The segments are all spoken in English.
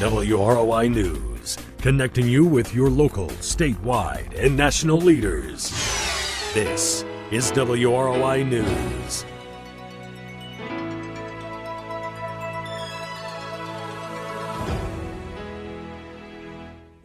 WROI News, connecting you with your local, statewide, and national leaders. This is WROI News.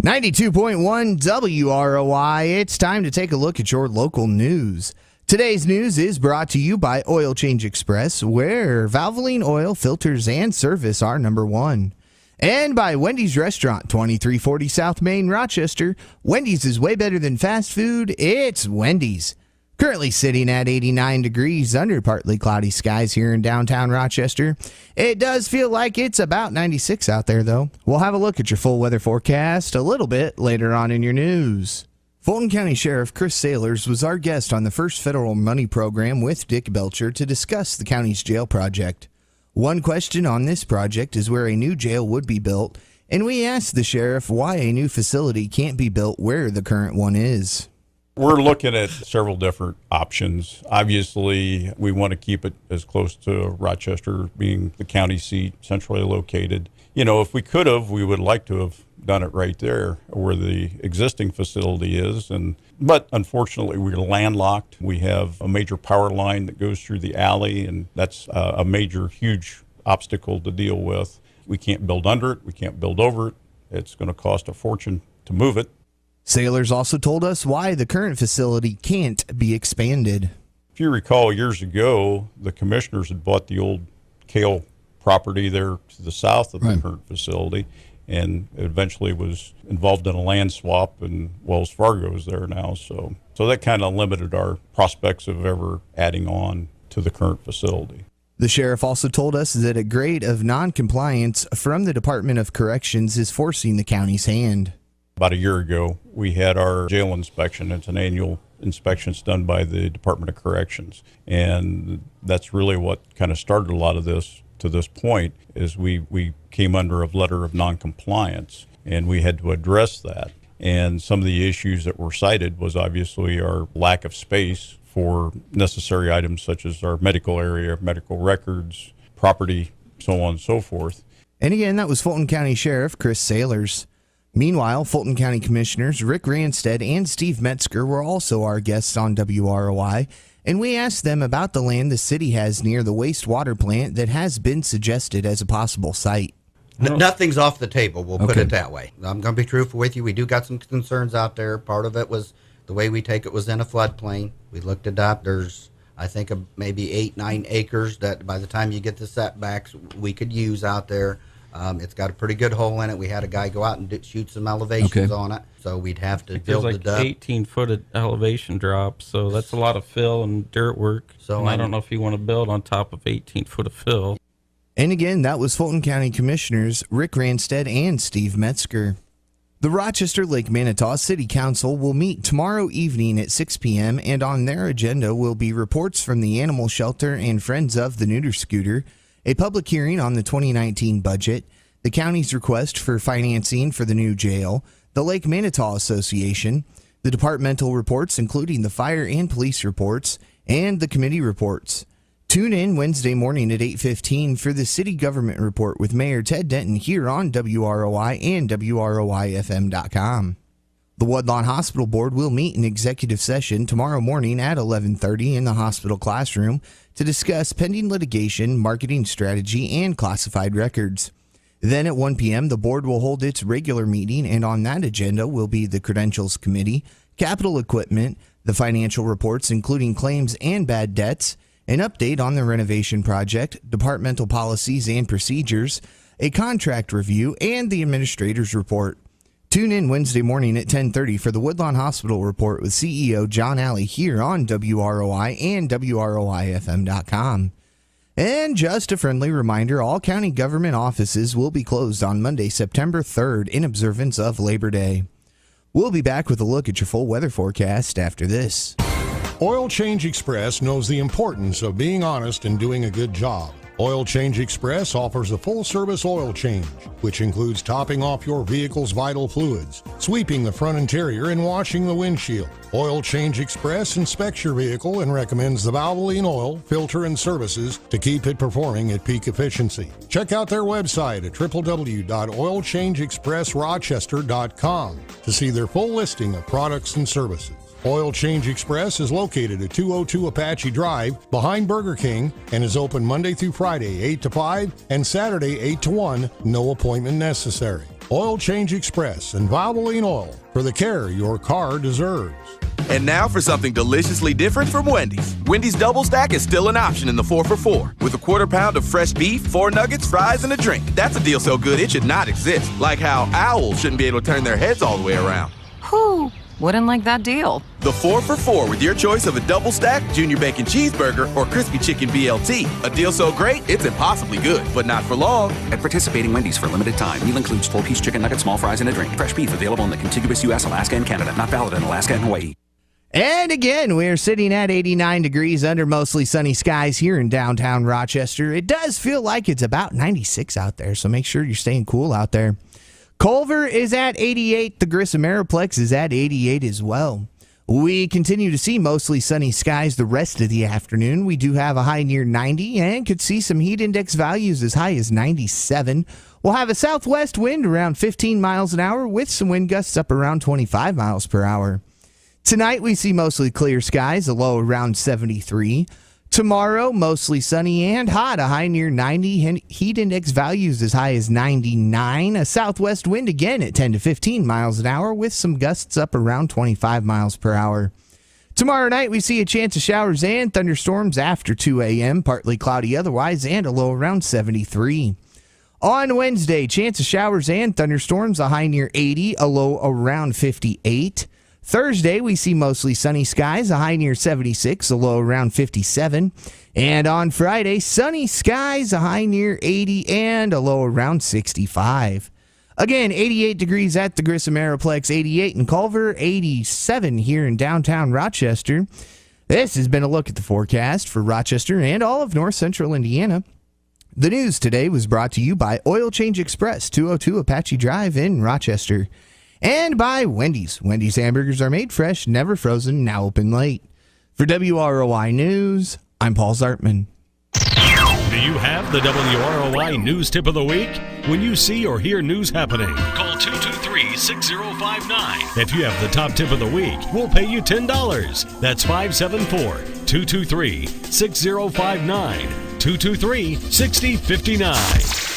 .1 WROI. It's time to take a look at your local news. Today's news is brought to you by Oil Change Express, where Valvoline oil, filters, and service are number one. And by Wendy's Restaurant, 2340 South Main, Rochester. Wendy's is way better than fast food. It's Wendy's. Currently sitting at 89 degrees under partly cloudy skies here in downtown Rochester. It does feel like it's about 96 out there, though. We'll have a look at your full weather forecast a little bit later on in your news. Fulton County Sheriff Chris Sailors was our guest on the First Federal Money Program with Dick Belcher to discuss the county's jail project. One question on this project is where a new jail would be built, and we asked the sheriff why a new facility can't be built where the current one is. We're looking at several different options. Obviously, we want to keep it as close to Rochester being the county seat, centrally located. You know, if we could have, we would like to have done it right there where the existing facility is. But unfortunately, we're landlocked. We have a major power line that goes through the alley, and that's a major, huge obstacle to deal with. We can't build under it. We can't build over it. It's going to cost a fortune to move it. Sailors also told us why the current facility can't be expanded. If you recall, years ago, the commissioners had bought the old Kale property there to the south of the current facility, and eventually was involved in a land swap, and Wells Fargo is there now. So that kind of limited our prospects of ever adding on to the current facility. The sheriff also told us that a grade of noncompliance from the Department of Corrections is forcing the county's hand. About a year ago, we had our jail inspection. It's an annual inspection done by the Department of Corrections. And that's really what kind of started a lot of this to this point, is we came under a letter of noncompliance, and we had to address that. And some of the issues that were cited was obviously our lack of space for necessary items such as our medical area, medical records, property, so on and so forth. And again, that was Fulton County Sheriff Chris Sailors. Meanwhile, Fulton County Commissioners Rick Ranstead and Steve Metzger were also our guests on WROI, and we asked them about the land the city has near the wastewater plant that has been suggested as a possible site. Nothing's off the table, we'll put it that way. I'm going to be truthful with you. We do got some concerns out there. Part of it was the way we take it was in a floodplain. We looked it up. There's, I think, maybe 8-9 acres that by the time you get the setbacks, we could use out there. It's got a pretty good hole in it. We had a guy go out and shoot some elevations on it, so we'd have to build it up. 18-foot elevation drop, so that's a lot of fill and dirt work. So I don't know if you want to build on top of 18-foot of fill. And again, that was Fulton County Commissioners Rick Ranstead and Steve Metzger. The Rochester Lake Manitou City Council will meet tomorrow evening at 6 p.m., and on their agenda will be reports from the Animal Shelter and Friends of the Neuter Scooter, a public hearing on the 2019 budget, the county's request for financing for the new jail, the Lake Manitou Association, the departmental reports including the fire and police reports, and the committee reports. Tune in Wednesday morning at 8:15 for the City Government Report with Mayor Ted Denton here on WROI and WROIFM.com. The Woodlawn Hospital Board will meet in executive session tomorrow morning at 11:30 in the hospital classroom to discuss pending litigation, marketing strategy, and classified records. Then at 1 p.m., the board will hold its regular meeting, and on that agenda will be the Credentials Committee, capital equipment, the financial reports including claims and bad debts, an update on the renovation project, departmental policies and procedures, a contract review, and the administrator's report. Tune in Wednesday morning at 10:30 for the Woodlawn Hospital Report with CEO John Alley here on WROI and WROIFM.com. And just a friendly reminder, all county government offices will be closed on Monday, September 3rd in observance of Labor Day. We'll be back with a look at your full weather forecast after this. Oil Change Express knows the importance of being honest and doing a good job. Oil Change Express offers a full-service oil change, which includes topping off your vehicle's vital fluids, sweeping the front interior, and washing the windshield. Oil Change Express inspects your vehicle and recommends the Valvoline oil, filter, and services to keep it performing at peak efficiency. Check out their website at www.oilchangeexpressrochester.com to see their full listing of products and services. Oil Change Express is located at 202 Apache Drive behind Burger King and is open Monday through Friday 8 to 5 and Saturday 8 to 1, no appointment necessary. Oil Change Express and Valvoline Oil for the care your car deserves. And now for something deliciously different from Wendy's. Wendy's Double Stack is still an option in the 4 for $4 with a quarter pound of fresh beef, 4 nuggets, fries, and a drink. That's a deal so good it should not exist. Like how owls shouldn't be able to turn their heads all the way around. Whew, wouldn't like that deal. The 4 for $4 with your choice of a double stack, junior bacon cheeseburger, or crispy chicken BLT. A deal so great, it's impossibly good, but not for long. At participating Wendy's for a limited time. Meal includes 4-piece chicken nuggets, small fries, and a drink. Fresh beef available in the contiguous U.S., Alaska, and Canada. Not valid in Alaska and Hawaii. And again, we're sitting at 89 degrees under mostly sunny skies here in downtown Rochester. It does feel like it's about 96 out there, so make sure you're staying cool out there. Culver is at 88. The Grissom Aeroplex is at 88 as well. We continue to see mostly sunny skies the rest of the afternoon. We do have a high near 90 and could see some heat index values as high as 97. We'll have a southwest wind around 15 miles an hour with some wind gusts up around 25 miles per hour. Tonight we see mostly clear skies, a low around 73. Tomorrow, mostly sunny and hot, a high near 90, heat index values as high as 99, a southwest wind again at 10 to 15 miles an hour with some gusts up around 25 miles per hour. Tomorrow night, we see a chance of showers and thunderstorms after 2 a.m., partly cloudy otherwise, and a low around 73. On Wednesday, chance of showers and thunderstorms, a high near 80, a low around 58. Thursday, we see mostly sunny skies, a high near 76, a low around 57. And on Friday, sunny skies, a high near 80, and a low around 65. Again, 88 degrees at the Grissom Aeroplex, 88 in Culver, 87 here in downtown Rochester. This has been a look at the forecast for Rochester and all of north central Indiana. The news today was brought to you by Oil Change Express, 202 Apache Drive in Rochester. And by Wendy's. Wendy's hamburgers are made fresh, never frozen, now open late. For WROI News, I'm Paul Zartman. Do you have the WROI News Tip of the Week? When you see or hear news happening, call 223-6059. If you have the top tip of the week, we'll pay you $10. That's 574-223-6059. 223-6059.